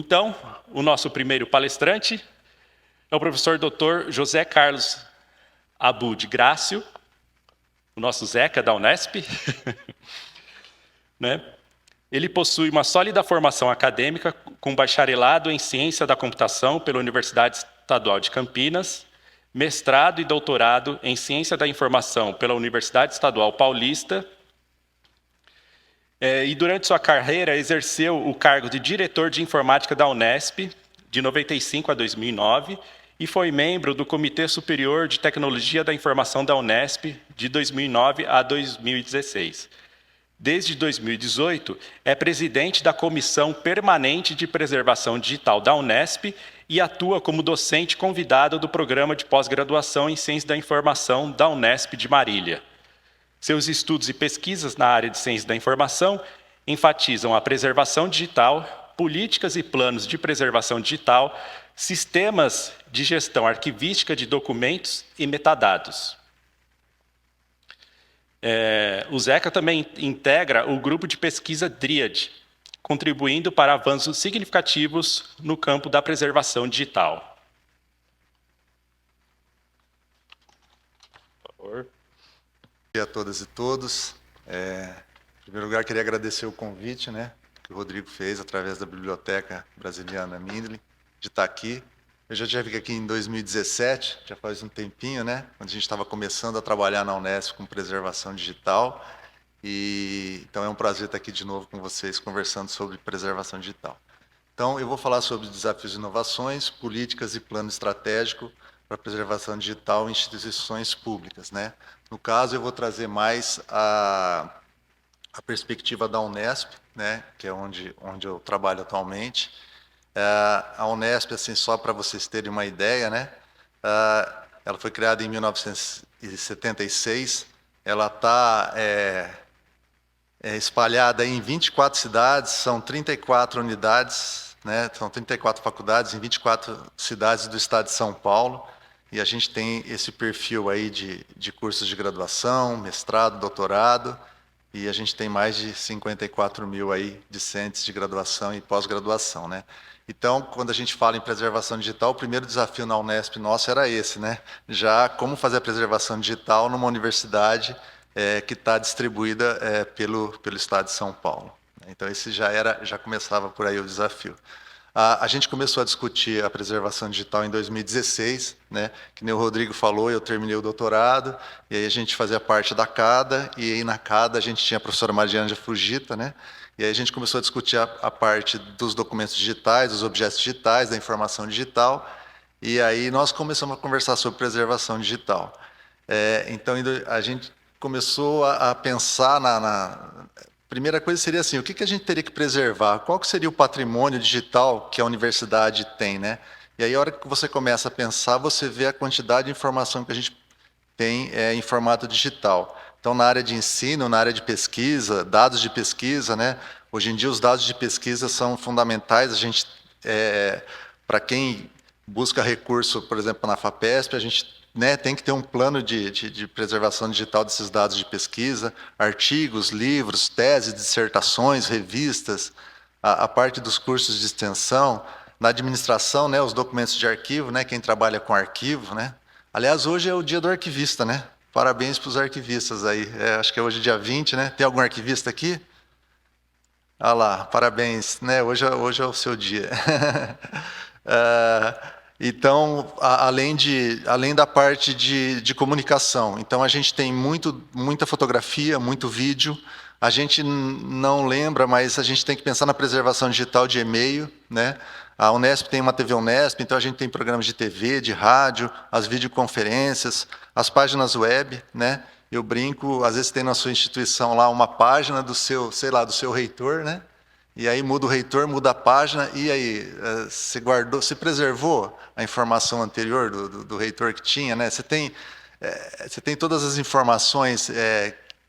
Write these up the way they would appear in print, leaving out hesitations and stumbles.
Então, o nosso primeiro palestrante é o professor Dr. José Carlos Abud Grácio, o nosso Zeca da Unesp. Né? Ele possui uma sólida formação acadêmica com bacharelado em Ciência da Computação pela Universidade Estadual de Campinas, mestrado e doutorado em Ciência da Informação pela Universidade Estadual Paulista, e durante sua carreira exerceu o cargo de diretor de informática da Unesp, de 95 a 2009, e foi membro do Comitê Superior de Tecnologia da Informação da Unesp, de 2009 a 2016. Desde 2018, é presidente da Comissão Permanente de Preservação Digital da Unesp e atua como docente convidado do Programa de Pós-Graduação em Ciência da Informação da Unesp de Marília. Seus estudos e pesquisas na área de ciência da informação enfatizam a preservação digital, políticas e planos de preservação digital, sistemas de gestão arquivística de documentos e metadados. O Zeca também integra o grupo de pesquisa DRIAD, contribuindo para avanços significativos no campo da preservação digital. Por favor. Bom dia a todas e todos. Em primeiro lugar, queria agradecer o convite, né, que o Rodrigo fez através da Biblioteca Brasiliana Mindlin, de estar aqui. Eu já tive aqui em 2017, já faz um tempinho, né, quando a gente estava começando a trabalhar na Unesp com preservação digital. Então é um prazer estar aqui de novo com vocês, conversando sobre preservação digital. Então, eu vou falar sobre desafios e inovações, políticas e plano estratégico para a preservação digital em instituições públicas, né? No caso, eu vou trazer mais a perspectiva da Unesp, né, que é onde eu trabalho atualmente. A Unesp, assim, só para vocês terem uma ideia, né, ela foi criada em 1976, ela está espalhada em 24 cidades, são 34 unidades, né, são 34 faculdades em 24 cidades do estado de São Paulo, e a gente tem esse perfil aí de cursos de graduação, mestrado, doutorado, e a gente tem mais de 54 mil aí discentes de graduação e pós-graduação, né? Então, quando a gente fala em preservação digital, o primeiro desafio na Unesp nosso era esse, né? Já como fazer a preservação digital numa universidade que está distribuída pelo estado de São Paulo. Então, esse já começava por aí o desafio. A gente começou a discutir a preservação digital em 2016, né? Que nem o Rodrigo falou, eu terminei o doutorado, e aí a gente fazia parte da CADA, e aí na CADA a gente tinha a professora Mariana Fujita, né? E aí a gente começou a discutir a parte dos documentos digitais, dos objetos digitais, da informação digital, e aí nós começamos a conversar sobre preservação digital. Então a gente começou a pensar primeira coisa seria assim, o que a gente teria que preservar? Qual que seria o patrimônio digital que a universidade tem, né? E aí, a hora que você começa a pensar, você vê a quantidade de informação que a gente tem em formato digital. Então, na área de ensino, na área de pesquisa, dados de pesquisa, né? Hoje em dia, os dados de pesquisa são fundamentais. A gente, para quem busca recurso, por exemplo, na FAPESP, a gente tem que ter um plano de preservação digital desses dados de pesquisa, artigos, livros, teses, dissertações, revistas, a parte dos cursos de extensão, na administração, né, os documentos de arquivo, né, quem trabalha com arquivo, né. Aliás, hoje é o dia do arquivista, né? Parabéns para os arquivistas aí. Acho que é hoje dia 20, né? Tem algum arquivista aqui? Ah lá, parabéns, né? Hoje é o seu dia. Então, além da parte de comunicação, então a gente tem muita fotografia, muito vídeo. A gente não lembra, mas a gente tem que pensar na preservação digital de e-mail, né? A Unesp tem uma TV Unesp, então a gente tem programas de TV, de rádio, as videoconferências, as páginas web, né? Eu brinco, às vezes tem na sua instituição lá uma página do seu, sei lá, do seu reitor, né? E aí muda o reitor, muda a página, e aí você guardou, você preservou a informação anterior do reitor que tinha, né? Você tem todas as informações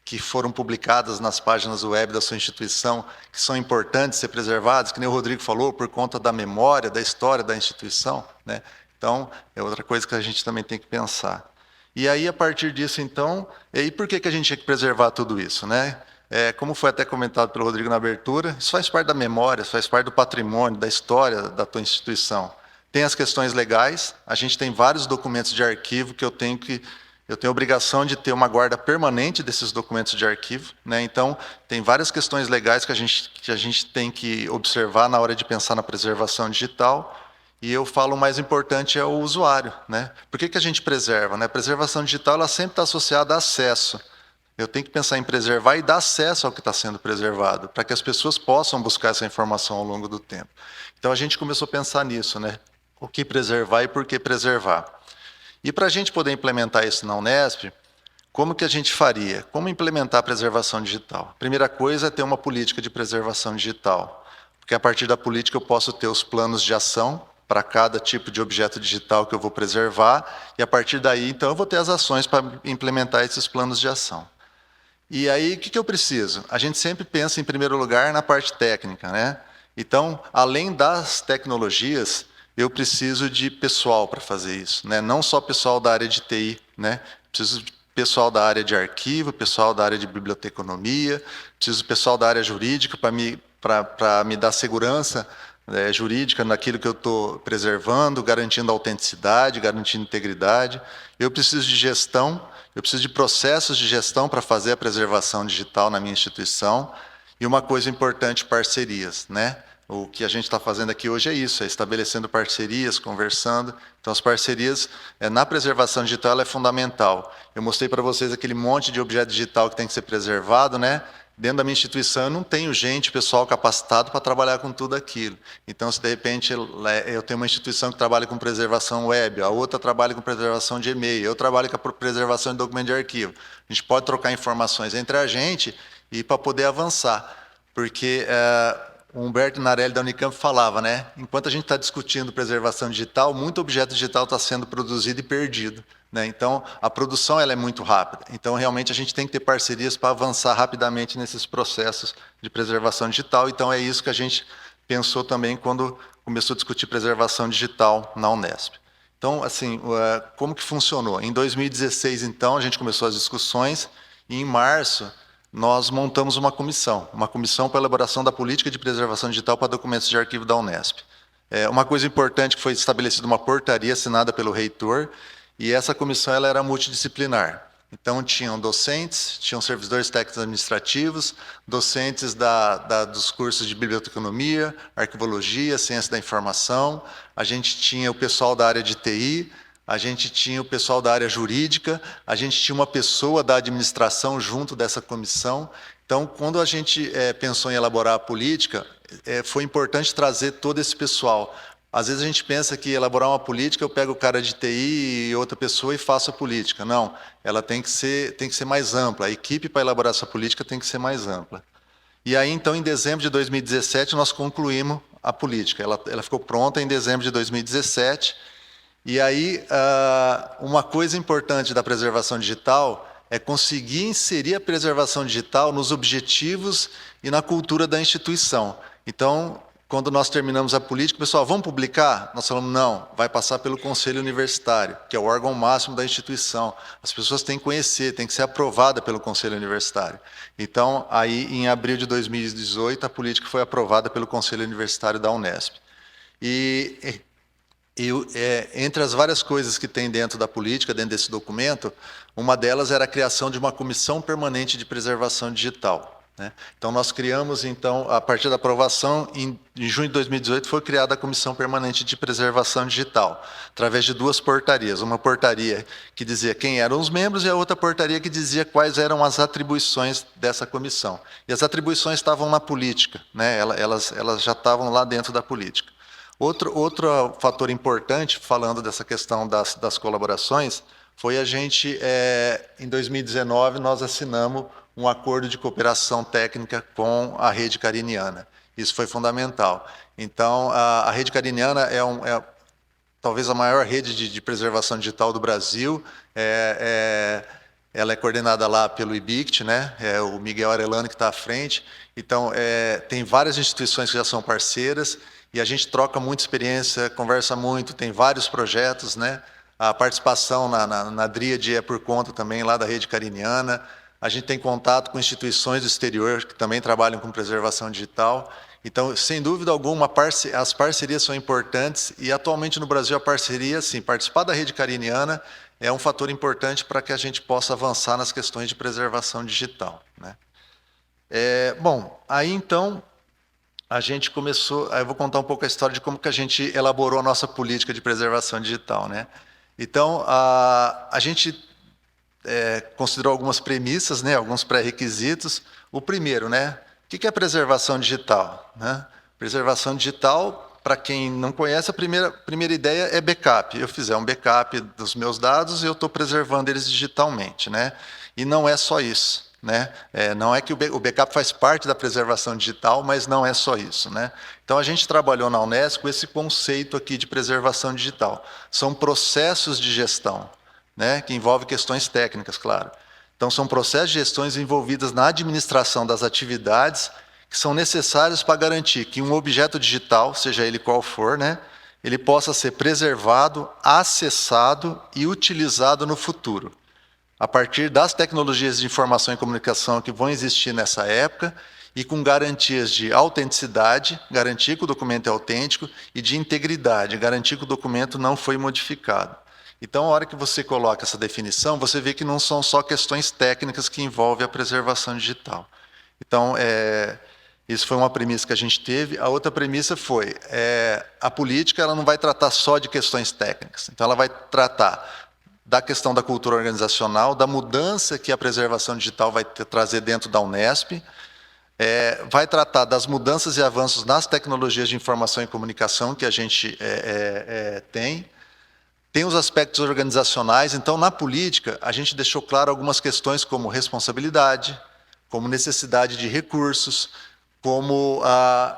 que foram publicadas nas páginas web da sua instituição, que são importantes ser preservadas, que nem o Rodrigo falou, por conta da memória, da história da instituição, né? Então, é outra coisa que a gente também tem que pensar. E aí, a partir disso, então, e por que a gente tinha que preservar tudo isso, né? como foi até comentado pelo Rodrigo na abertura, isso faz parte da memória, isso faz parte do patrimônio, da história da tua instituição. Tem as questões legais, a gente tem vários documentos de arquivo que eu tenho a obrigação de ter uma guarda permanente desses documentos de arquivo, né? Então, tem várias questões legais que a gente tem que observar na hora de pensar na preservação digital. E eu falo o mais importante é o usuário, né? Por que a gente preserva, né? A preservação digital ela sempre está associada a acesso. Eu tenho que pensar em preservar e dar acesso ao que está sendo preservado, para que as pessoas possam buscar essa informação ao longo do tempo. Então a gente começou a pensar nisso, né? O que preservar e por que preservar. E para a gente poder implementar isso na Unesp, como que a gente faria? Como implementar a preservação digital? A primeira coisa é ter uma política de preservação digital, porque a partir da política eu posso ter os planos de ação para cada tipo de objeto digital que eu vou preservar, e a partir daí, então, eu vou ter as ações para implementar esses planos de ação. E aí, o que eu preciso? A gente sempre pensa, em primeiro lugar, na parte técnica, né? Então, além das tecnologias, eu preciso de pessoal para fazer isso, né? Não só pessoal da área de TI, né? Preciso de pessoal da área de arquivo, pessoal da área de biblioteconomia, preciso de pessoal da área jurídica para me dar segurança jurídica naquilo que eu estou preservando, garantindo autenticidade, garantindo integridade. Eu preciso de gestão, eu preciso de processos de gestão para fazer a preservação digital na minha instituição. E uma coisa importante, parcerias, né? O que a gente está fazendo aqui hoje é isso, é estabelecendo parcerias, conversando. Então, as parcerias na preservação digital é fundamental. Eu mostrei para vocês aquele monte de objeto digital que tem que ser preservado, né? Dentro da minha instituição, eu não tenho gente, pessoal capacitado para trabalhar com tudo aquilo. Então, se de repente eu tenho uma instituição que trabalha com preservação web, a outra trabalha com preservação de e-mail, eu trabalho com a preservação de documento de arquivo. A gente pode trocar informações entre a gente e para poder avançar. Porque o Humberto Narelli da Unicamp falava, né? Enquanto a gente está discutindo preservação digital, muito objeto digital está sendo produzido e perdido, né? Então, a produção ela é muito rápida. Então, realmente, a gente tem que ter parcerias para avançar rapidamente nesses processos de preservação digital. Então, é isso que a gente pensou também quando começou a discutir preservação digital na Unesp. Então, assim, como que funcionou? Em 2016, então, a gente começou as discussões e, em março, nós montamos uma comissão para a elaboração da política de preservação digital para documentos de arquivo da Unesp. Uma coisa importante que foi estabelecida uma portaria assinada pelo reitor, e essa comissão ela era multidisciplinar. Então, tinham docentes, tinham servidores técnicos administrativos, docentes dos cursos de biblioteconomia, arquivologia, ciência da informação, a gente tinha o pessoal da área de TI, a gente tinha o pessoal da área jurídica, a gente tinha uma pessoa da administração junto dessa comissão. Então, quando a gente pensou em elaborar a política, foi importante trazer todo esse pessoal. Às vezes a gente pensa que elaborar uma política, eu pego o cara de TI e outra pessoa e faço a política. Não, ela tem que ser mais ampla. A equipe para elaborar essa política tem que ser mais ampla. E aí, então, em dezembro de 2017, nós concluímos a política. Ela ficou pronta em dezembro de 2017. E aí, uma coisa importante da preservação digital é conseguir inserir a preservação digital nos objetivos e na cultura da instituição. Então, quando nós terminamos a política, pessoal, vamos publicar? Nós falamos, não, vai passar pelo Conselho Universitário, que é o órgão máximo da instituição. As pessoas têm que conhecer, tem que ser aprovada pelo Conselho Universitário. Então, aí, em abril de 2018, a política foi aprovada pelo Conselho Universitário da Unesp. Entre as várias coisas que tem dentro da política, dentro desse documento, uma delas era a criação de uma comissão permanente de preservação digital, né? Então, nós criamos, então, a partir da aprovação, em junho de 2018, foi criada a Comissão Permanente de Preservação Digital, através de duas portarias. Uma portaria que dizia quem eram os membros e a outra portaria que dizia quais eram as atribuições dessa comissão. E as atribuições estavam na política, né? Elas já estavam lá dentro da política. Outro fator importante, falando dessa questão das colaborações, foi a gente, em 2019, nós assinamos um acordo de cooperação técnica com a Rede Cariniana. Isso foi fundamental. Então, a Rede Cariniana é talvez a maior rede de preservação digital do Brasil. Ela é coordenada lá pelo IBICT, né? O Miguel Arellano que está à frente. Então, tem várias instituições que já são parceiras, e a gente troca muita experiência, conversa muito, tem vários projetos, né? A participação na Dríade é por conta também lá da Rede Cariniana. A gente tem contato com instituições do exterior que também trabalham com preservação digital. Então, sem dúvida alguma, as parcerias são importantes e, atualmente, no Brasil, a parceria, sim, participar da rede cariniana é um fator importante para que a gente possa avançar nas questões de preservação digital, né? Bom, aí, então, a gente começou... Aí eu vou contar um pouco a história de como que a gente elaborou a nossa política de preservação digital, né? Então, a gente considerou algumas premissas, né, alguns pré-requisitos. O primeiro, né, o que é preservação digital, né? Preservação digital, para quem não conhece, a primeira ideia é backup. Eu fizer um backup dos meus dados e eu estou preservando eles digitalmente, né? E não é só isso, né? Não é que o backup faz parte da preservação digital, mas não é só isso, né? Então, a gente trabalhou na Unesco esse conceito aqui de preservação digital. São processos de gestão, né, que envolve questões técnicas, claro. Então, são processos de gestões envolvidas na administração das atividades que são necessários para garantir que um objeto digital, seja ele qual for, né, ele possa ser preservado, acessado e utilizado no futuro, a partir das tecnologias de informação e comunicação que vão existir nessa época e com garantias de autenticidade, garantir que o documento é autêntico, e de integridade, garantir que o documento não foi modificado. Então, a hora que você coloca essa definição, você vê que não são só questões técnicas que envolvem a preservação digital. Então, isso foi uma premissa que a gente teve. A outra premissa foi, a política ela não vai tratar só de questões técnicas. Então, ela vai tratar da questão da cultura organizacional, da mudança que a preservação digital vai trazer dentro da Unesp, vai tratar das mudanças e avanços nas tecnologias de informação e comunicação que a gente tem os aspectos organizacionais. Então, na política, a gente deixou claro algumas questões como responsabilidade, como necessidade de recursos, como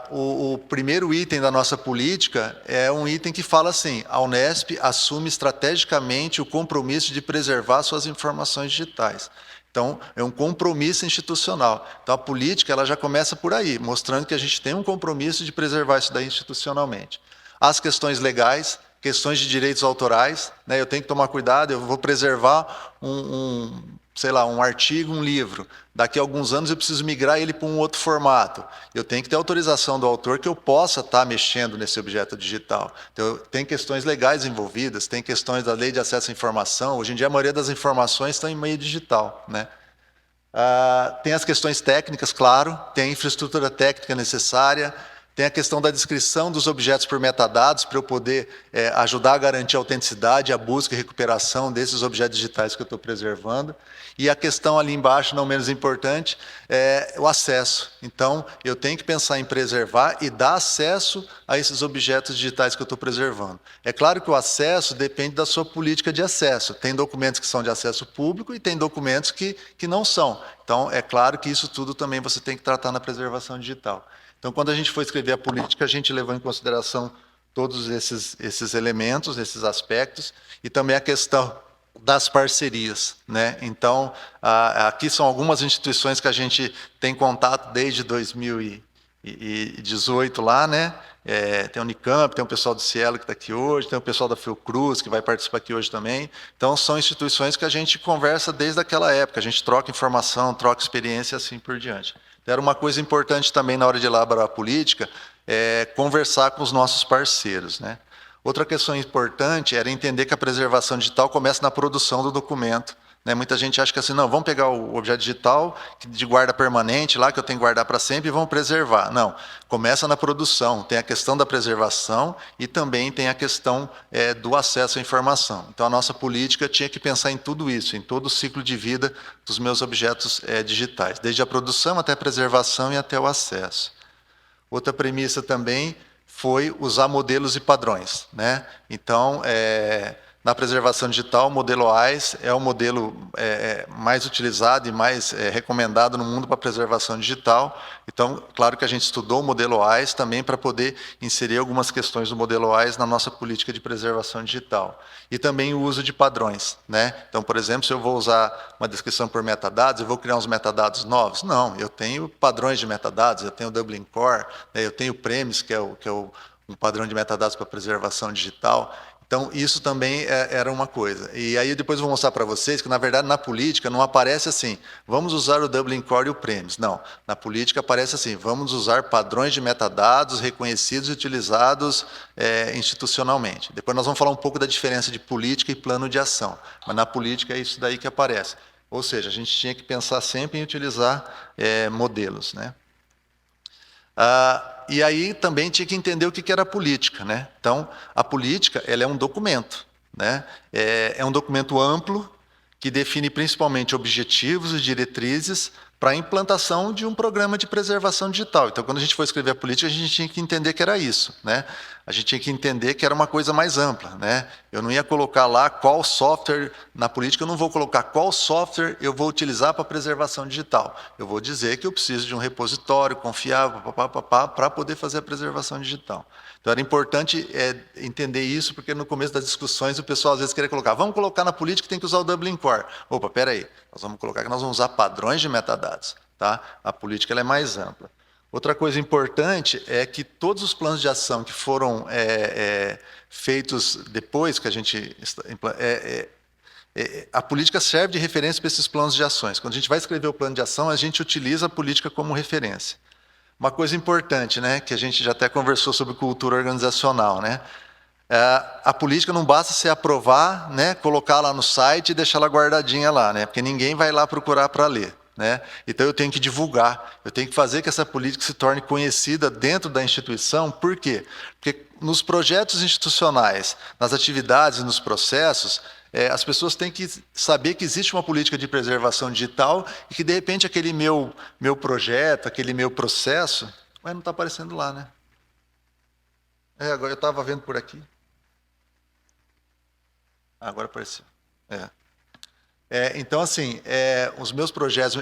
o primeiro item da nossa política é um item que fala assim: a Unesp assume estrategicamente o compromisso de preservar suas informações digitais. Então, é um compromisso institucional. Então, a política ela já começa por aí, mostrando que a gente tem um compromisso de preservar isso daí institucionalmente. As questões legais, questões de direitos autorais, né? Eu tenho que tomar cuidado, eu vou preservar sei lá, um artigo, um livro. Daqui a alguns anos eu preciso migrar ele para um outro formato. Eu tenho que ter autorização do autor que eu possa estar mexendo nesse objeto digital. Então, tem questões legais envolvidas, tem questões da lei de acesso à informação. Hoje em dia, a maioria das informações estão em meio digital, né? Tem as questões técnicas, claro, tem a infraestrutura técnica necessária, tem a questão da descrição dos objetos por metadados, para eu poder ajudar a garantir a autenticidade, a busca e recuperação desses objetos digitais que eu estou preservando. E a questão ali embaixo, não menos importante, é o acesso. Então, eu tenho que pensar em preservar e dar acesso a esses objetos digitais que eu estou preservando. É claro que o acesso depende da sua política de acesso. Tem documentos que são de acesso público e tem documentos que não são. Então, é claro que isso tudo também você tem que tratar na preservação digital. Então, quando a gente foi escrever a política, a gente levou em consideração todos esses elementos, esses aspectos, e também a questão das parcerias, né? Então, aqui são algumas instituições que a gente tem contato desde 2018 lá, né? Tem a Unicamp, tem o pessoal do Cielo que está aqui hoje, tem o pessoal da Fiocruz que vai participar aqui hoje também. Então, são instituições que a gente conversa desde aquela época, a gente troca informação, troca experiência e assim por diante. Era uma coisa importante também na hora de elaborar a política, conversar com os nossos parceiros, né? Outra questão importante era entender que a preservação digital começa na produção do documento, né? Muita gente acha que assim, não, vamos pegar o objeto digital de guarda permanente lá, que eu tenho que guardar para sempre, e vamos preservar. Não, começa na produção, tem a questão da preservação e também tem a questão do acesso à informação. Então, a nossa política tinha que pensar em tudo isso, em todo o ciclo de vida dos meus objetos digitais, desde a produção até a preservação e até o acesso. Outra premissa também foi usar modelos e padrões, né? Então, na preservação digital, o modelo AIS é o modelo mais utilizado e mais recomendado no mundo para preservação digital. Então, claro que a gente estudou o modelo AIS também para poder inserir algumas questões do modelo AIS na nossa política de preservação digital. E também o uso de padrões, né? Então, por exemplo, se eu vou usar uma descrição por metadados, eu vou criar uns metadados novos? Não, eu tenho padrões de metadados, eu tenho o Dublin Core, né? Eu tenho o PREMIS, que é um padrão de metadados para preservação digital. Então, isso também era uma coisa. E aí depois eu vou mostrar para vocês que, na verdade, na política não aparece assim, vamos usar o Dublin Core e o Premise. Não, na política aparece assim, vamos usar padrões de metadados reconhecidos e utilizados institucionalmente. Depois nós vamos falar um pouco da diferença de política e plano de ação. Mas na política é isso daí que aparece. Ou seja, a gente tinha que pensar sempre em utilizar modelos, né? E aí também tinha que entender o que era a política, né? Então, a política, ela é um documento, né? É um documento amplo que define principalmente objetivos e diretrizes para a implantação de um programa de preservação digital. Então, quando a gente for escrever a política, a gente tinha que entender que era isso, né? A gente tinha que entender que era uma coisa mais ampla, né? Eu não ia colocar lá qual software, na política eu não vou colocar qual software eu vou utilizar para preservação digital. Eu vou dizer que eu preciso de um repositório confiável para poder fazer a preservação digital. Então, era importante entender isso, porque no começo das discussões o pessoal às vezes queria colocar, vamos colocar na política que tem que usar o Dublin Core. Opa, espera aí, nós vamos colocar que nós vamos usar padrões de metadados. Tá? A política ela é mais ampla. Outra coisa importante é que todos os planos de ação que foram feitos depois que a gente... a política serve de referência para esses planos de ações. Quando a gente vai escrever o plano de ação, a gente utiliza a política como referência. Uma coisa importante, né, que a gente já até conversou sobre cultura organizacional, né? A política não basta você aprovar, né, colocar lá no site e deixar ela guardadinha lá, né? Porque ninguém vai lá procurar para ler. Né? Então eu tenho que divulgar, eu tenho que fazer que essa política se torne conhecida dentro da instituição. Por quê? Porque nos projetos institucionais, nas atividades e nos processos, as pessoas têm que saber que existe uma política de preservação digital e que, de repente, aquele meu projeto, aquele meu processo... Ué, não está aparecendo lá, né? Agora eu estava vendo por aqui. Agora apareceu. Então, assim, os meus projetos,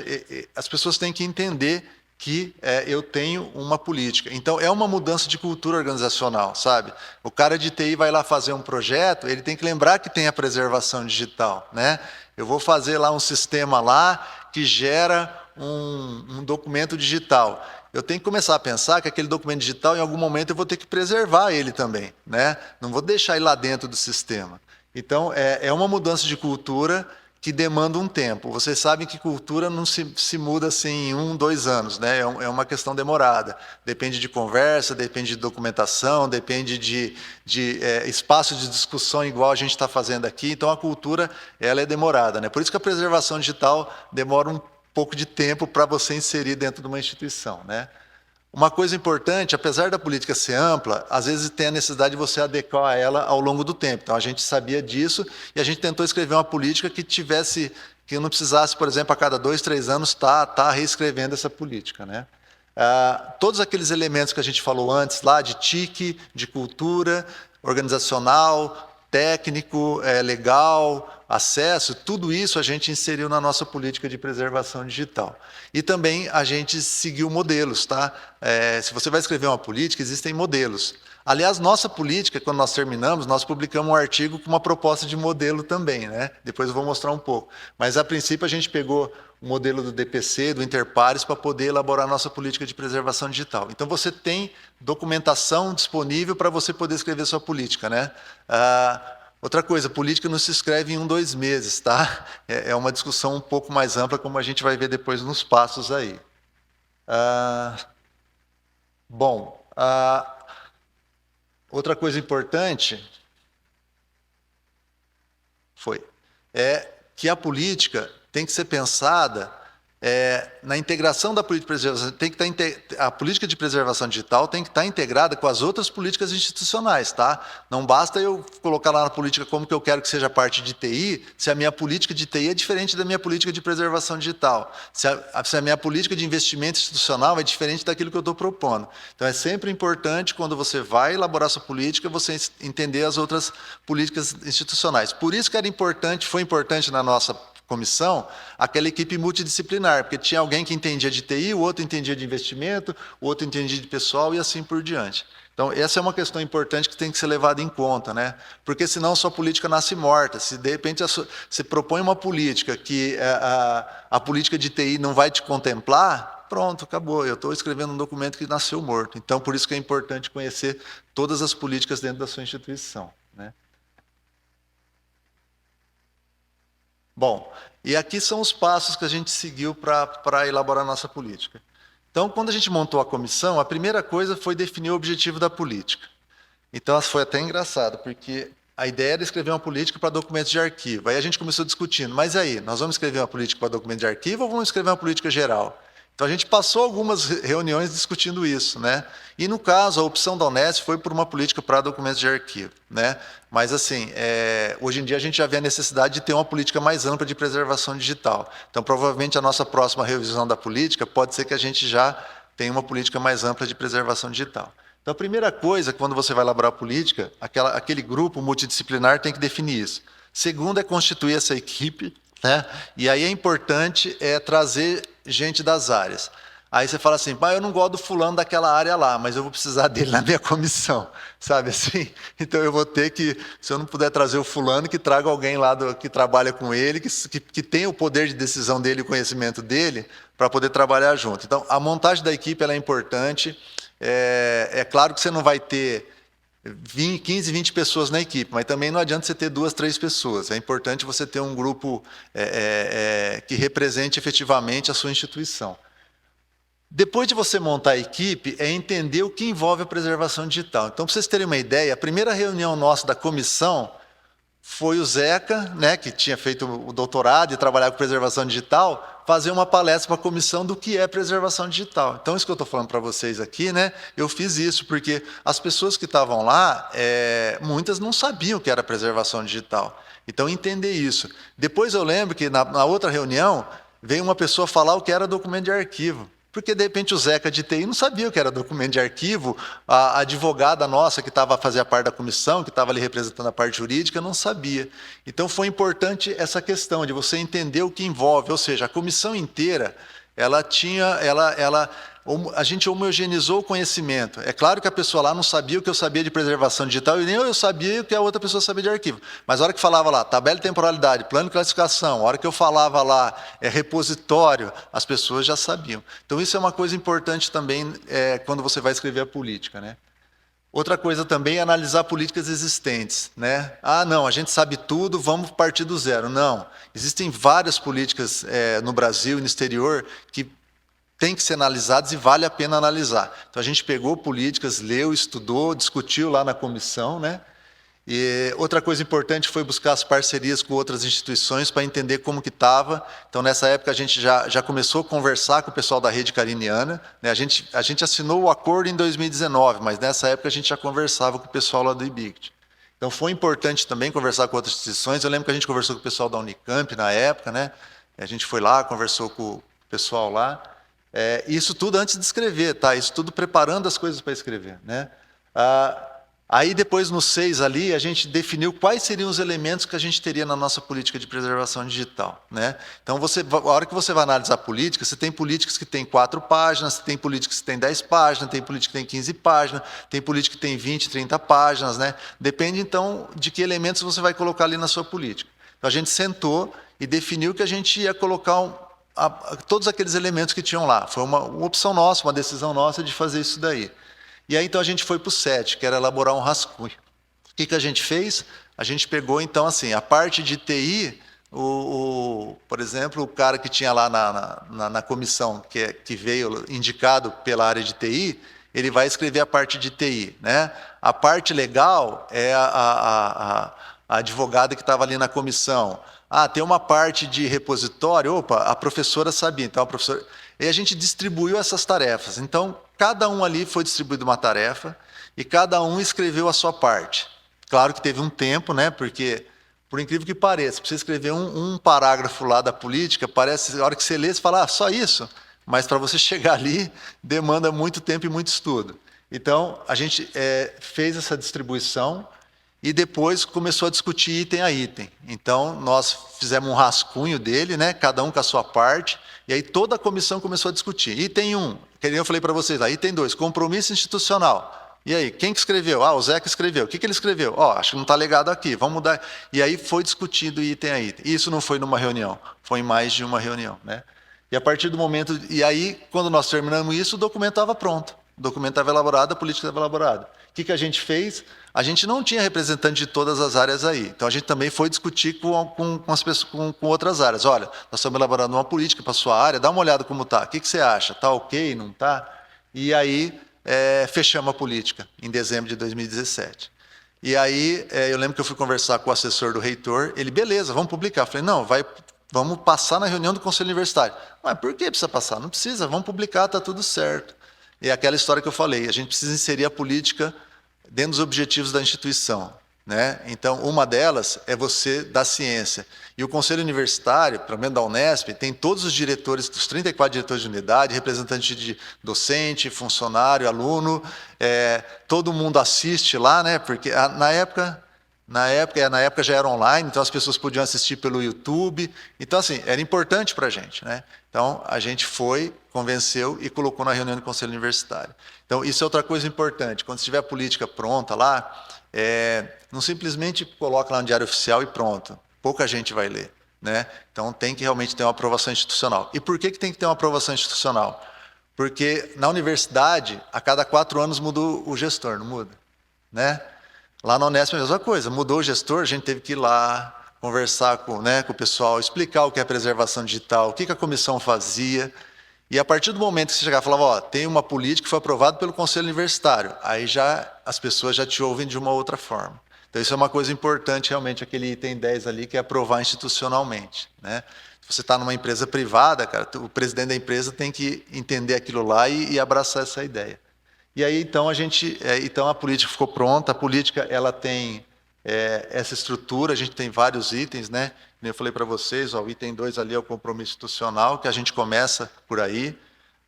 as pessoas têm que entender que eu tenho uma política. Então, é uma mudança de cultura organizacional, sabe? O cara de TI vai lá fazer um projeto, ele tem que lembrar que tem a preservação digital, né? Eu vou fazer lá um sistema lá que gera um documento digital. Eu tenho que começar a pensar que aquele documento digital, em algum momento, eu vou ter que preservar ele também, né? Não vou deixar ele lá dentro do sistema. Então, é uma mudança de cultura que demanda um tempo. Vocês sabem que cultura não se muda assim em 1, 2 anos, né? É uma questão demorada. Depende de conversa, depende de documentação, depende de espaço de discussão igual a gente está fazendo aqui. Então, a cultura ela é demorada, né? Por isso que a preservação digital demora um pouco de tempo para você inserir dentro de uma instituição, né? Uma coisa importante, apesar da política ser ampla, às vezes tem a necessidade de você adequar ela ao longo do tempo. Então, a gente sabia disso e a gente tentou escrever uma política que não precisasse, por exemplo, a cada 2, 3 anos estar reescrevendo essa política, né? Todos aqueles elementos que a gente falou antes lá, de TIC, de cultura, organizacional, técnico, legal, acesso, tudo isso a gente inseriu na nossa política de preservação digital. E também a gente seguiu modelos, tá? Se você vai escrever uma política, existem modelos. Aliás, nossa política, quando nós terminamos, nós publicamos um artigo com uma proposta de modelo também, né? Depois eu vou mostrar um pouco. Mas, a princípio, a gente pegou o modelo do DPC, do Interpares, para poder elaborar a nossa política de preservação digital. Então, você tem documentação disponível para você poder escrever sua política, né? Outra coisa, política não se escreve em 1, 2 meses, tá? É uma discussão um pouco mais ampla, como a gente vai ver depois nos passos aí. Outra coisa importante é que a política tem que ser pensada na integração da política de preservação. A política de preservação digital tem que estar integrada com as outras políticas institucionais, tá? Não basta eu colocar lá na política como que eu quero que seja parte de TI, se a minha política de TI é diferente da minha política de preservação digital, se a minha política de investimento institucional é diferente daquilo que eu estou propondo. Então, é sempre importante, quando você vai elaborar sua política, você entender as outras políticas institucionais. Por isso que foi importante na nossa comissão, aquela equipe multidisciplinar, porque tinha alguém que entendia de TI, o outro entendia de investimento, o outro entendia de pessoal e assim por diante. Então, essa é uma questão importante que tem que ser levada em conta, né? Porque senão sua política nasce morta. Se de repente você propõe uma política que a política de TI não vai te contemplar, pronto, acabou. Eu estou escrevendo um documento que nasceu morto. Então, por isso que é importante conhecer todas as políticas dentro da sua instituição, né? Bom, e aqui são os passos que a gente seguiu para elaborar a nossa política. Então, quando a gente montou a comissão, a primeira coisa foi definir o objetivo da política. Então, foi até engraçado, porque a ideia era escrever uma política para documentos de arquivo. Aí a gente começou discutindo, mas aí, nós vamos escrever uma política para documentos de arquivo ou vamos escrever uma política geral? Então, a gente passou algumas reuniões discutindo isso, né? E, no caso, a opção da Unesp foi por uma política para documentos de arquivo, né? Mas, assim, hoje em dia a gente já vê a necessidade de ter uma política mais ampla de preservação digital. Então, provavelmente, a nossa próxima revisão da política pode ser que a gente já tenha uma política mais ampla de preservação digital. Então, a primeira coisa, quando você vai elaborar a política, aquele grupo multidisciplinar tem que definir isso. Segundo, é constituir essa equipe, né? E aí é importante trazer gente das áreas. Aí você fala assim, eu não gosto do fulano daquela área lá, mas eu vou precisar dele na minha comissão, sabe assim? Então eu vou ter que, se eu não puder trazer o fulano, que traga alguém lá que trabalha com ele, que tenha o poder de decisão dele, o conhecimento dele, para poder trabalhar junto. Então a montagem da equipe ela é importante. É claro que você não vai ter 15, 20 pessoas na equipe, mas também não adianta você ter 2, 3 pessoas. É importante você ter um grupo que represente efetivamente a sua instituição. Depois de você montar a equipe, é entender o que envolve a preservação digital. Então, para vocês terem uma ideia, a primeira reunião nossa da comissão foi o Zeca, né, que tinha feito o doutorado e trabalhava com preservação digital, fazer uma palestra para a comissão do que é preservação digital. Então, isso que eu estou falando para vocês aqui, né, eu fiz isso porque as pessoas que estavam lá, muitas não sabiam o que era preservação digital. Então, entender isso. Depois eu lembro que na outra reunião, veio uma pessoa falar o que era documento de arquivo. Porque, de repente, o Zeca de TI não sabia o que era documento de arquivo, a advogada nossa, que estava a fazer a parte da comissão, que estava ali representando a parte jurídica, não sabia. Então, foi importante essa questão de você entender o que envolve, ou seja, a comissão inteira, a gente homogeneizou o conhecimento. É claro que a pessoa lá não sabia o que eu sabia de preservação digital e nem eu sabia o que a outra pessoa sabia de arquivo. Mas a hora que falava lá, tabela de temporalidade, plano de classificação, a hora que eu falava lá, repositório, as pessoas já sabiam. Então, isso é uma coisa importante também quando você vai escrever a política, né? Outra coisa também é analisar políticas existentes, né? Não, a gente sabe tudo, vamos partir do zero. Não, existem várias políticas no Brasil e no exterior que têm que ser analisadas e vale a pena analisar. Então a gente pegou políticas, leu, estudou, discutiu lá na comissão, né? E outra coisa importante foi buscar as parcerias com outras instituições para entender como que estava. Então, nessa época, a gente já começou a conversar com o pessoal da rede cariniana, né? A gente assinou o acordo em 2019, mas nessa época a gente já conversava com o pessoal lá do IBICT. Então, foi importante também conversar com outras instituições. Eu lembro que a gente conversou com o pessoal da Unicamp na época, né? A gente foi lá, conversou com o pessoal lá. Isso tudo antes de escrever, tá? Isso tudo preparando as coisas para escrever, né? Aí depois no 6 ali, a gente definiu quais seriam os elementos que a gente teria na nossa política de preservação digital, né? Então, a hora que você vai analisar a política, você tem políticas que têm 4 páginas, tem políticas que têm 10 páginas, tem política que tem 15 páginas, tem política que tem 20, 30 páginas, né? Depende, então, de que elementos você vai colocar ali na sua política. Então, a gente sentou e definiu que a gente ia colocar todos aqueles elementos que tinham lá. Foi uma opção nossa, uma decisão nossa de fazer isso daí. E aí, então, a gente foi para o 7, que era elaborar um rascunho. O que a gente fez? A gente pegou, então, assim, a parte de TI, por exemplo, o cara que tinha lá na comissão, que veio indicado pela área de TI, ele vai escrever a parte de TI, né? A parte legal é a advogada que estava ali na comissão. Tem uma parte de repositório, a professora sabia, então a professora... E a gente distribuiu essas tarefas. Então, cada um ali foi distribuído uma tarefa e cada um escreveu a sua parte. Claro que teve um tempo, né? Porque, por incrível que pareça, para você escrever um parágrafo lá da política, parece, a hora que você lê, você fala, só isso? Mas para você chegar ali, demanda muito tempo e muito estudo. Então, a gente fez essa distribuição e depois começou a discutir item a item. Então, nós fizemos um rascunho dele, né? Cada um com a sua parte, e aí toda a comissão começou a discutir. Item 1, que nem eu falei para vocês lá, item 2, compromisso institucional. E aí, quem que escreveu? O Zeca escreveu. O que ele escreveu? Acho que não está legado aqui, vamos mudar. E aí foi discutido item a item. E isso não foi numa reunião, foi em mais de uma reunião, né? E a partir do momento... E aí, quando nós terminamos isso, o documento estava pronto. O documento estava elaborado, a política estava elaborada. O que a gente fez? A gente não tinha representante de todas as áreas aí. Então, a gente também foi discutir com as pessoas, com outras áreas. Olha, nós estamos elaborando uma política para a sua área, dá uma olhada como está. O que você acha? Está ok? Não está? E aí, fechamos a política, em dezembro de 2017. E aí, eu lembro que eu fui conversar com o assessor do reitor, ele, beleza, vamos publicar. Eu falei, não, vamos passar na reunião do Conselho Universitário. Mas por que precisa passar? Não precisa, vamos publicar, está tudo certo. E é aquela história que eu falei, a gente precisa inserir a política dentro dos objetivos da instituição, né? Então, uma delas é você dar ciência. E o Conselho Universitário, pelo menos da Unesp, tem todos os diretores, os 34 diretores de unidade, representante de docente, funcionário, aluno, todo mundo assiste lá, né? Porque na época já era online, então as pessoas podiam assistir pelo YouTube. Então, assim, era importante para a gente, né? Então, a gente foi, convenceu e colocou na reunião do Conselho Universitário. Então, isso é outra coisa importante. Quando estiver a política pronta lá, não simplesmente coloca lá no Diário Oficial e pronto. Pouca gente vai ler, né? Então, tem que realmente ter uma aprovação institucional. E por que tem que ter uma aprovação institucional? Porque na universidade, a cada 4 anos muda o gestor, não muda, né? Lá na Unesp é a mesma coisa, mudou o gestor, a gente teve que ir lá, conversar com o pessoal, explicar o que é preservação digital, o que a comissão fazia. E a partir do momento que você chegava e falava, ó, tem uma política que foi aprovada pelo Conselho Universitário, aí as pessoas já te ouvem de uma outra forma. Então isso é uma coisa importante realmente, aquele item 10 ali, que é aprovar institucionalmente, né? Se você está numa empresa privada, cara, o presidente da empresa tem que entender aquilo lá e abraçar essa ideia. E aí, então, então a política ficou pronta. A política ela tem essa estrutura, a gente tem vários itens, né? Eu falei para vocês, ó, o item 2 ali é o compromisso institucional, que a gente começa por aí.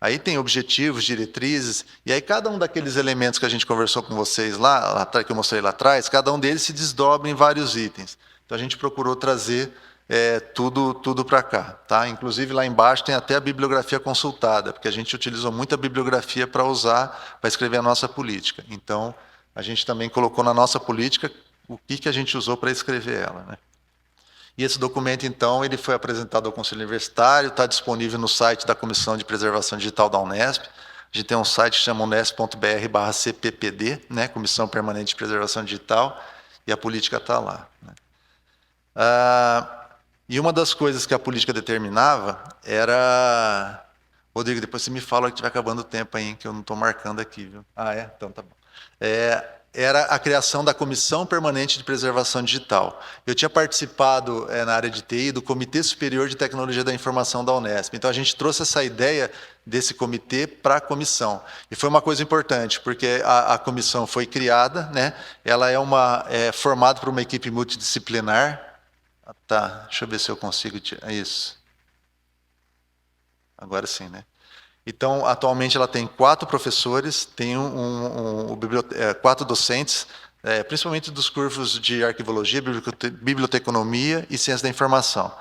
Aí tem objetivos, diretrizes, e aí cada um daqueles elementos que a gente conversou com vocês lá que eu mostrei lá atrás, cada um deles se desdobra em vários itens. Então a gente procurou trazer tudo para cá, tá? Inclusive lá embaixo tem até a bibliografia consultada, porque a gente utilizou muita bibliografia para usar, para escrever a nossa política. Então, a gente também colocou na nossa política o que a gente usou para escrever ela, né? E esse documento, então, ele foi apresentado ao Conselho Universitário, está disponível no site da Comissão de Preservação Digital da Unesp. A gente tem um site que chama unesp.br/cppd, né? Comissão Permanente de Preservação Digital, e a política está lá, né? E uma das coisas que a política determinava era... Rodrigo, depois você me fala que estiver acabando o tempo aí, que eu não estou marcando aqui, viu? Então tá bom. Era a criação da Comissão Permanente de Preservação Digital. Eu tinha participado na área de TI do Comitê Superior de Tecnologia da Informação da Unesp. Então, a gente trouxe essa ideia desse comitê para a comissão. E foi uma coisa importante, porque a comissão foi criada, né? Ela é formada por uma equipe multidisciplinar. Tá, deixa eu ver se eu consigo tirar isso. Agora sim, né? Então, atualmente ela tem 4 professores, tem 4 docentes, principalmente dos cursos de arquivologia, biblioteconomia e ciência da informação.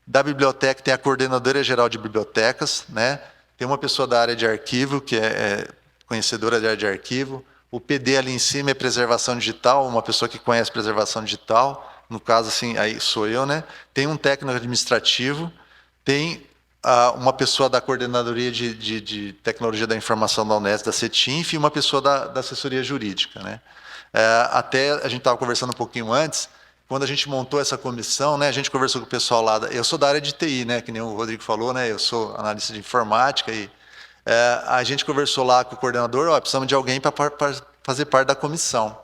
Da biblioteca tem a coordenadora geral de bibliotecas, né? Tem uma pessoa da área de arquivo, que é conhecedora da área de arquivo. O PD ali em cima é preservação digital, uma pessoa que conhece preservação digital. No caso, assim, aí sou eu, né? Tem um técnico administrativo, tem uma pessoa da Coordenadoria de Tecnologia da Informação da Unesp, da CETINF, e uma pessoa da assessoria jurídica, né? Até a gente estava conversando um pouquinho antes, quando a gente montou essa comissão, né, a gente conversou com o pessoal lá, eu sou da área de TI, né, que nem o Rodrigo falou, né, eu sou analista de informática, e a gente conversou lá com o coordenador, precisamos de alguém para fazer parte da comissão.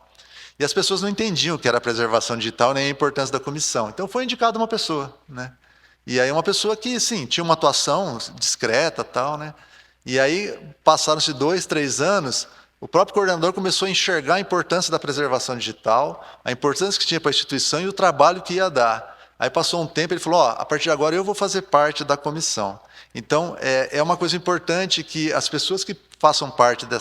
E as pessoas não entendiam o que era preservação digital, nem a importância da comissão. Então foi indicada uma pessoa, né? E aí uma pessoa que, sim, tinha uma atuação discreta, tal, né? E aí passaram-se 2, 3 anos, o próprio coordenador começou a enxergar a importância da preservação digital, a importância que tinha para a instituição e o trabalho que ia dar. Aí passou um tempo, ele falou, a partir de agora eu vou fazer parte da comissão. Então, é uma coisa importante que as pessoas que façam parte de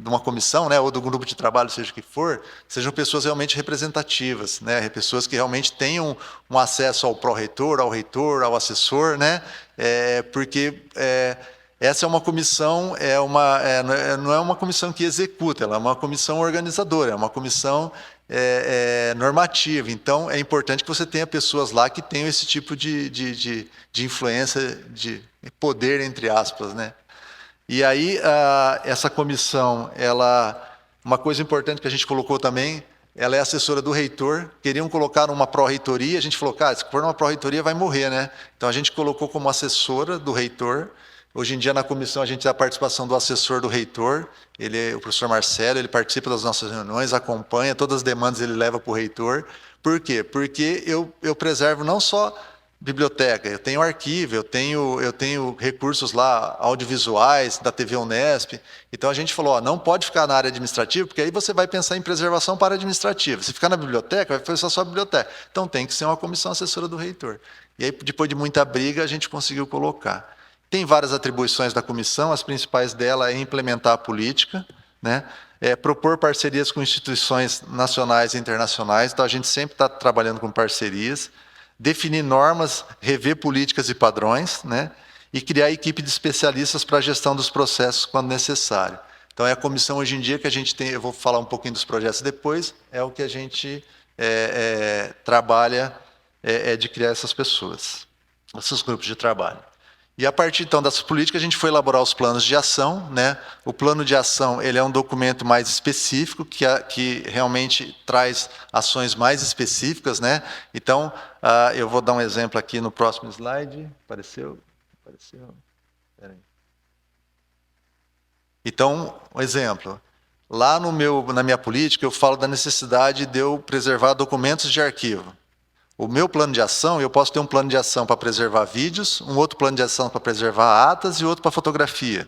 uma comissão, né, ou do grupo de trabalho, seja o que for, sejam pessoas realmente representativas, né, pessoas que realmente tenham um acesso ao pró-reitor, ao reitor, ao assessor, né, porque essa é uma comissão, não é uma comissão que executa, ela é uma comissão organizadora, é uma comissão normativa. Então, é importante que você tenha pessoas lá que tenham esse tipo de influência, de poder, entre aspas, né? E aí, essa comissão, ela Uma coisa importante que a gente colocou também, ela é assessora do reitor, queriam colocar uma pró-reitoria, a gente falou, cara, se for uma pró-reitoria vai morrer, né? Então a gente colocou como assessora do reitor. Hoje em dia na comissão a gente tem a participação do assessor do reitor, ele é o professor Marcelo, ele participa das nossas reuniões, acompanha, todas as demandas ele leva para o reitor. Por quê? Porque eu preservo não só biblioteca, eu tenho arquivo, eu tenho recursos lá audiovisuais da TV Unesp. Então a gente falou, ó, não pode ficar na área administrativa, porque aí você vai pensar em preservação para a administrativa. Se ficar na biblioteca, vai pensar só a biblioteca. Então tem que ser uma comissão assessora do reitor. E aí, depois de muita briga, a gente conseguiu colocar. Tem várias atribuições da comissão, as principais dela é implementar a política, né? Propor parcerias com instituições nacionais e internacionais, então a gente sempre está trabalhando com parcerias, definir normas, rever políticas e padrões, né? E criar equipe de especialistas para a gestão dos processos quando necessário. Então é a comissão hoje em dia que a gente tem, eu vou falar um pouquinho dos projetos depois, é o que a gente trabalha de criar essas pessoas, esses grupos de trabalho. E a partir então dessa política a gente foi elaborar os planos de ação, né? O plano de ação ele é um documento mais específico que realmente traz ações mais específicas, né? Então eu vou dar um exemplo aqui no próximo slide. Apareceu? Peraí. Então, um exemplo. Lá na minha política eu falo da necessidade de eu preservar documentos de arquivo. O meu plano de ação, eu posso ter um plano de ação para preservar vídeos, um outro plano de ação para preservar atas e outro para fotografia.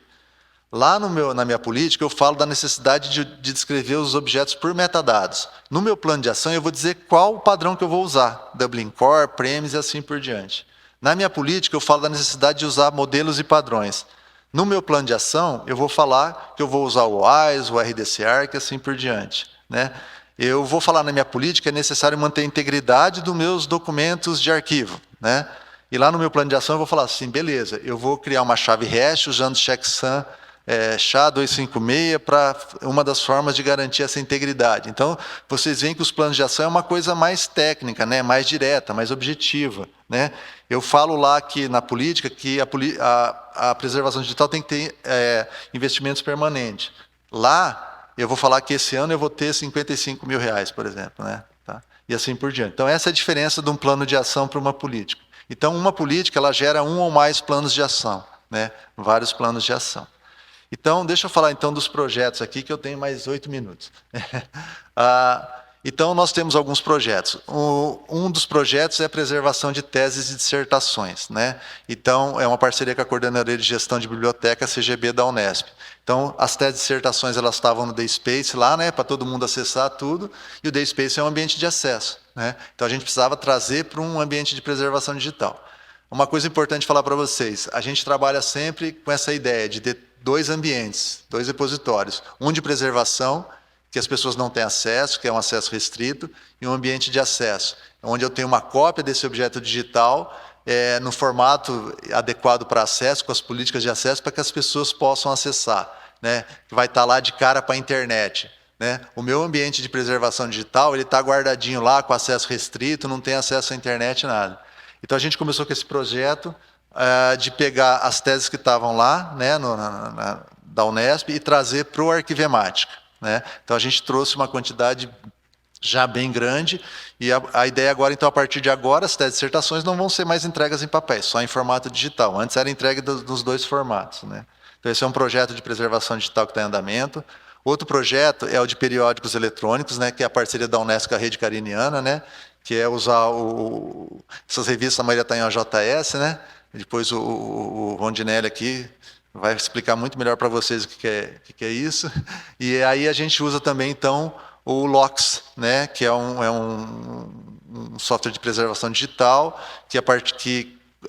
Lá na minha política, eu falo da necessidade de descrever os objetos por metadados. No meu plano de ação, eu vou dizer qual o padrão que eu vou usar, Dublin Core, Premise e assim por diante. Na minha política, eu falo da necessidade de usar modelos e padrões. No meu plano de ação, eu vou falar que eu vou usar o OAIS, o RDC-ARC e assim por diante, né? Eu vou falar na minha política, é necessário manter a integridade dos meus documentos de arquivo, né? E lá no meu plano de ação eu vou falar assim, beleza, eu vou criar uma chave hash usando checksum SHA-256 para uma das formas de garantir essa integridade. Então, vocês veem que os planos de ação é uma coisa mais técnica, né? Mais direta, mais objetiva, né? Eu falo lá que na política que a preservação digital tem que ter investimentos permanentes. Lá eu vou falar que esse ano eu vou ter R$55 mil, por exemplo, né? Tá? E assim por diante. Então, essa é a diferença de um plano de ação para uma política. Então, uma política ela gera um ou mais planos de ação, né? Vários planos de ação. Então, deixa eu falar então dos projetos aqui, que eu tenho mais 8 minutos. Então, nós temos alguns projetos. Um dos projetos é a preservação de teses e dissertações, né? Então, é uma parceria com a Coordenadoria de Gestão de Biblioteca, CGB da Unesp. Então, as teses e dissertações elas estavam no DSpace lá, né, para todo mundo acessar tudo, e o DSpace é um ambiente de acesso, né? Então, a gente precisava trazer para um ambiente de preservação digital. Uma coisa importante falar para vocês, a gente trabalha sempre com essa ideia de ter dois ambientes, dois repositórios, um de preservação, que as pessoas não têm acesso, que é um acesso restrito, e um ambiente de acesso, onde eu tenho uma cópia desse objeto digital no formato adequado para acesso, com as políticas de acesso, para que as pessoas possam acessar, né? Que vai estar lá de cara para a internet, né? O meu ambiente de preservação digital ele está guardadinho lá, com acesso restrito, não tem acesso à internet, nada. Então a gente começou com esse projeto de pegar as teses que estavam lá, né, da Unesp, e trazer para o Arquivemática, né? Então a gente trouxe uma quantidade já bem grande, e a ideia agora, então, a partir de agora, as teses e dissertações não vão ser mais entregas em papéis, só em formato digital. Antes era entregue nos dois formatos, né? Então, esse é um projeto de preservação digital que está em andamento. Outro projeto é o de periódicos eletrônicos, né, que é a parceria da Unesco com a Rede Cariniana, né, que é usar essas revistas, a maioria está em OJS, né? Depois o Rondinelli aqui vai explicar muito melhor para vocês o que é isso. E aí a gente usa também, então, o LOX, né, que é um software de preservação digital que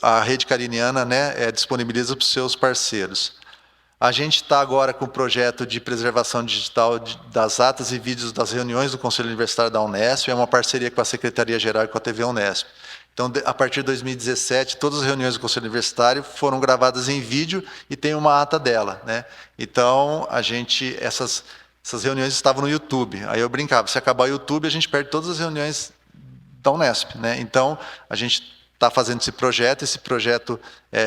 a Rede Cariniana, né, disponibiliza para os seus parceiros. A gente está agora com o projeto de preservação digital das atas e vídeos das reuniões do Conselho Universitário da Unesp, é uma parceria com a Secretaria-Geral e com a TV Unesp. Então, a partir de 2017, todas as reuniões do Conselho Universitário foram gravadas em vídeo e tem uma ata dela, né? Então, essas reuniões estavam no YouTube. Aí eu brincava, se acabar o YouTube, a gente perde todas as reuniões da Unesp, né? Então, a gente está fazendo esse projeto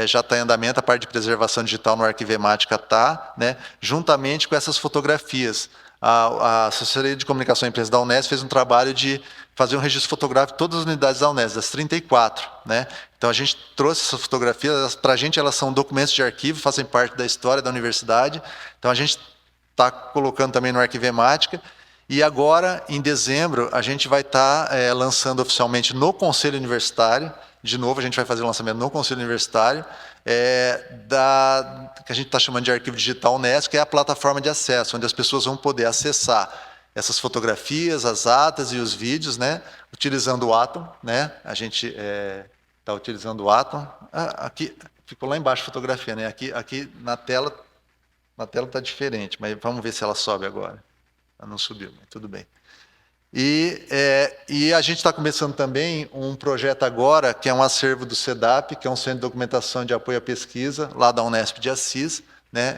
já está em andamento, a parte de preservação digital no Arquivemática está, né? Juntamente com essas fotografias. a Assessoria de Comunicação e Imprensa da Unesp fez um trabalho de fazer um registro fotográfico de todas as unidades da Unesp, das 34. Né? Então, a gente trouxe essas fotografias, para a gente elas são documentos de arquivo, fazem parte da história da universidade. Então, a gente está colocando também no Arquivemática. E agora, em dezembro, a gente vai estar lançando oficialmente no Conselho Universitário. De novo, a gente vai fazer o lançamento no Conselho Universitário, que a gente está chamando de Arquivo Digital Unesp, que é a plataforma de acesso, onde as pessoas vão poder acessar essas fotografias, as atas e os vídeos, né, utilizando o Atom. Né? A gente está utilizando o Atom. Aqui ficou lá embaixo a fotografia, né? Aqui na tela está diferente, mas vamos ver se ela sobe agora. Ela não subiu, mas tudo bem. E a gente está começando também um projeto agora, que é um acervo do CEDAP, que é um Centro de Documentação de Apoio à Pesquisa, lá da Unesp de Assis. Né?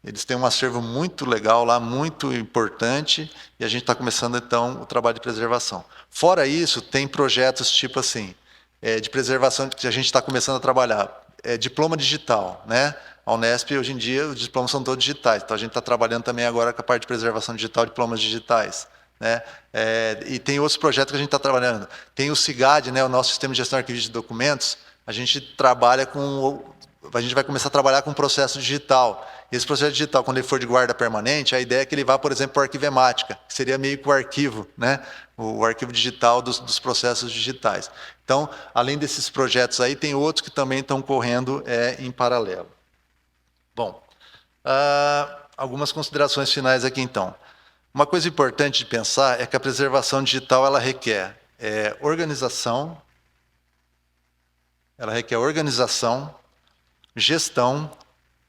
Eles têm um acervo muito legal lá, muito importante, e a gente está começando, então, o trabalho de preservação. Fora isso, tem projetos tipo assim, de preservação que a gente está começando a trabalhar. Diploma digital, né? A Unesp, hoje em dia, os diplomas são todos digitais, então a gente está trabalhando também agora com a parte de preservação digital, diplomas digitais. Né? E tem outros projetos que a gente está trabalhando. Tem o CIGAD, né, o nosso Sistema de Gestão Arquivística de Documentos, a gente vai começar a trabalhar com um processo digital. Esse processo digital, quando ele for de guarda permanente, a ideia é que ele vá, por exemplo, para o Arquivemática, que seria meio que o arquivo, né? O arquivo digital dos processos digitais. Então, além desses projetos aí, tem outros que também estão correndo em paralelo. Bom, algumas considerações finais aqui, então. Uma coisa importante de pensar é que a preservação digital ela requer organização, gestão,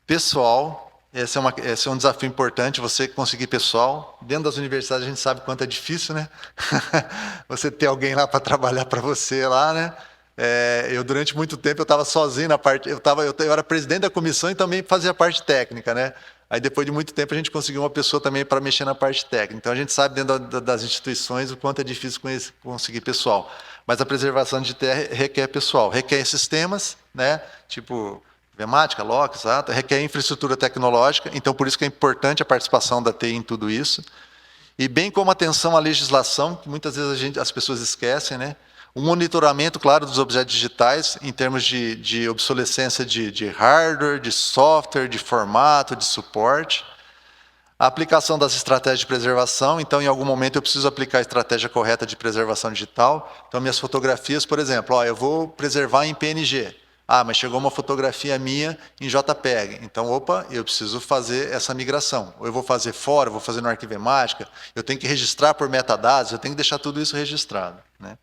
pessoal. Esse é um desafio importante, você conseguir pessoal. Dentro das universidades a gente sabe quanto é difícil, né? Você ter alguém lá para trabalhar para você lá, né? Eu durante muito tempo eu estava sozinho na parte, eu era presidente da comissão e também fazia a parte técnica, né? Aí depois de muito tempo a gente conseguiu uma pessoa também para mexer na parte técnica. Então a gente sabe dentro das instituições o quanto é difícil conseguir pessoal. Mas a preservação de terra requer pessoal, requer sistemas, né? Tipo Vemática, LOCS, requer infraestrutura tecnológica. Então por isso que é importante a participação da TI em tudo isso. E bem como atenção à legislação, que muitas vezes as pessoas esquecem, né? O monitoramento, claro, dos objetos digitais, em termos de obsolescência de hardware, de software, de formato, de suporte. A aplicação das estratégias de preservação. Então, em algum momento, eu preciso aplicar a estratégia correta de preservação digital. Então, minhas fotografias, por exemplo, eu vou preservar em PNG. Mas chegou uma fotografia minha em JPEG. Então, eu preciso fazer essa migração. Ou eu vou fazer fora, vou fazer no Arquivemática. Eu tenho que registrar por metadados, eu tenho que deixar tudo isso registrado. Né?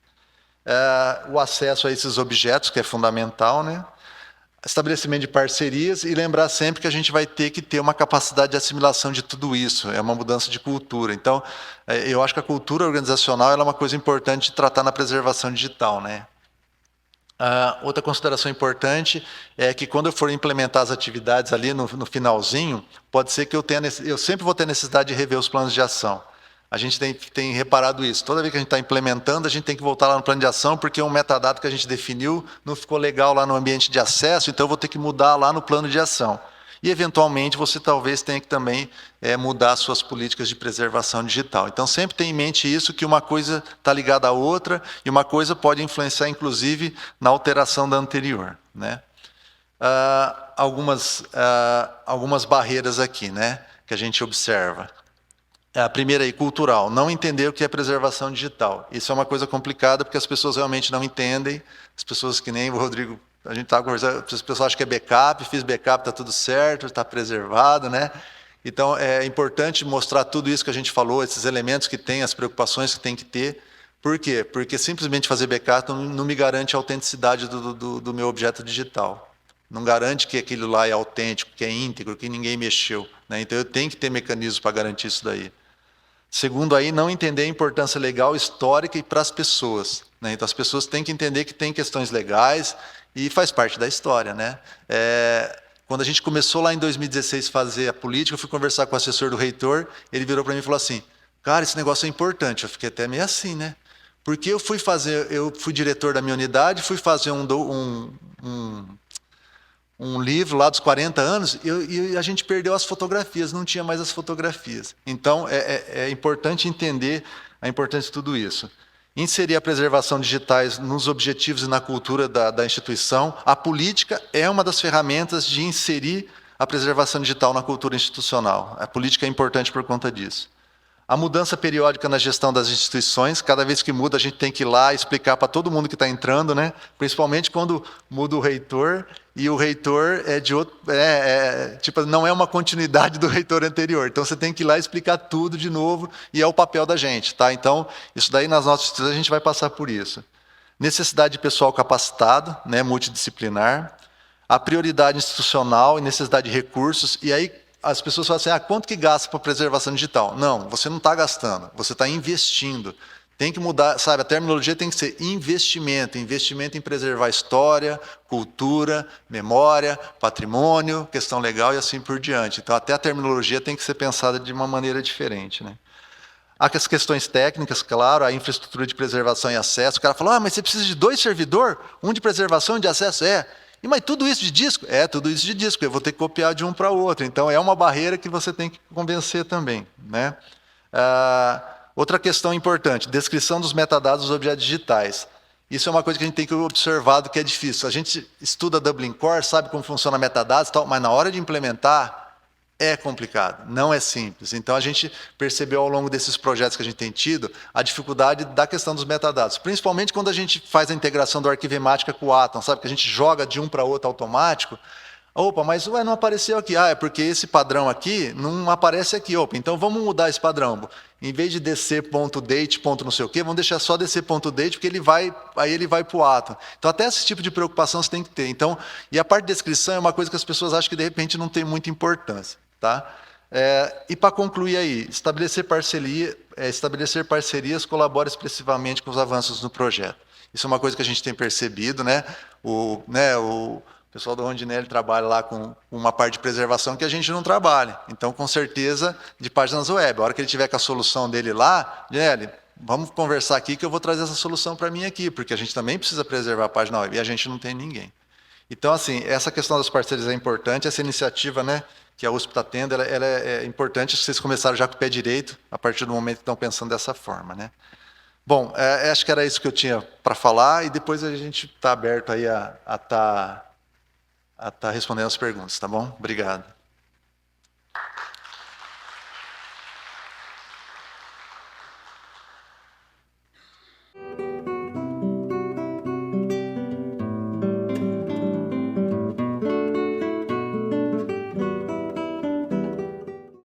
O acesso a esses objetos, que é fundamental, né? Estabelecimento de parcerias e lembrar sempre que a gente vai ter que ter uma capacidade de assimilação de tudo isso, é uma mudança de cultura. Então, eu acho que a cultura organizacional é uma coisa importante de tratar na preservação digital. Né? Outra consideração importante é que quando eu for implementar as atividades ali no finalzinho, pode ser que eu sempre vou ter necessidade de rever os planos de ação. A gente tem reparado isso. Toda vez que a gente está implementando, a gente tem que voltar lá no plano de ação, porque um metadado que a gente definiu não ficou legal lá no ambiente de acesso, então eu vou ter que mudar lá no plano de ação. E, eventualmente, você talvez tenha que também mudar suas políticas de preservação digital. Então, sempre tenha em mente isso, que uma coisa está ligada à outra, e uma coisa pode influenciar, inclusive, na alteração da anterior. Né? Algumas barreiras aqui, né, que a gente observa. A primeira aí, cultural, não entender o que é preservação digital. Isso é uma coisa complicada, porque as pessoas realmente não entendem, as pessoas que nem o Rodrigo, a gente estava conversando, as pessoas acham que é backup, fiz backup, está tudo certo, está preservado, né? Então, é importante mostrar tudo isso que a gente falou, esses elementos que tem, as preocupações que tem que ter. Por quê? Porque simplesmente fazer backup não me garante a autenticidade do meu objeto digital. Não garante que aquilo lá é autêntico, que é íntegro, que ninguém mexeu. Né? Então, eu tenho que ter mecanismos para garantir isso daí. Segundo, aí, não entender a importância legal histórica e para as pessoas. Né? Então, as pessoas têm que entender que tem questões legais e faz parte da história. Né? Quando a gente começou lá em 2016 a fazer a política, eu fui conversar com o assessor do reitor, ele virou para mim e falou assim, cara, esse negócio é importante. Eu fiquei até meio assim, né? Porque eu fui diretor da minha unidade, fui fazer um livro lá dos 40 anos e a gente perdeu as fotografias, não tinha mais as fotografias. Então, é importante entender a importância de tudo isso. Inserir a preservação digitais nos objetivos e na cultura da instituição. A política é uma das ferramentas de inserir a preservação digital na cultura institucional. A política é importante por conta disso. A mudança periódica na gestão das instituições, cada vez que muda a gente tem que ir lá explicar para todo mundo que está entrando, né? Principalmente quando muda o reitor, e o reitor é de outro, tipo, não é uma continuidade do reitor anterior. Então você tem que ir lá explicar tudo de novo, e é o papel da gente, tá? Então, isso daí nas nossas instituições a gente vai passar por isso. Necessidade de pessoal capacitado, né, multidisciplinar, a prioridade institucional e necessidade de recursos, e aí as pessoas falam assim, quanto que gasta para preservação digital? Não, você não está gastando, você está investindo. Tem que mudar, sabe, a terminologia tem que ser investimento, investimento em preservar história, cultura, memória, patrimônio, questão legal e assim por diante. Então, até a terminologia tem que ser pensada de uma maneira diferente, né? Há as questões técnicas, claro, a infraestrutura de preservação e acesso. O cara falou, mas você precisa de 2 servidores, um de preservação e de acesso? Mas tudo isso de disco? Tudo isso de disco, eu vou ter que copiar de um para o outro. Então, é uma barreira que você tem que convencer também, né? Outra questão importante, descrição dos metadados dos objetos digitais. Isso é uma coisa que a gente tem que observar que é difícil. A gente estuda Dublin Core, sabe como funciona metadados e tal, mas na hora de implementar, é complicado, não é simples. Então, a gente percebeu ao longo desses projetos que a gente tem tido a dificuldade da questão dos metadados, principalmente quando a gente faz a integração do Arquivemática com o Atom, sabe? Que a gente joga de um para outro automático. Opa, mas não apareceu aqui. É porque esse padrão aqui não aparece aqui. Opa, então vamos mudar esse padrão. Em vez de descer.date, não sei o quê, vamos deixar só descer.date, porque aí ele vai para o Atom. Então, até esse tipo de preocupação você tem que ter. Então, e a parte de descrição é uma coisa que as pessoas acham que, de repente, não tem muita importância. Tá? E para concluir aí, estabelecer parcerias colabora expressivamente com os avanços no projeto. Isso é uma coisa que a gente tem percebido, né? O pessoal do Rondinelli trabalha lá com uma parte de preservação que a gente não trabalha. Então, com certeza, de páginas web. A hora que ele tiver com a solução dele lá, Rondinelli, vamos conversar aqui que eu vou trazer essa solução para mim aqui, porque a gente também precisa preservar a página web e a gente não tem ninguém. Então, assim, essa questão das parcerias é importante, essa iniciativa, né, que a USP está tendo, ela é importante, vocês começaram já com o pé direito, a partir do momento que estão pensando dessa forma, né? Bom, acho que era isso que eu tinha para falar, e depois a gente está aberto aí a tá respondendo as perguntas, tá bom? Obrigado.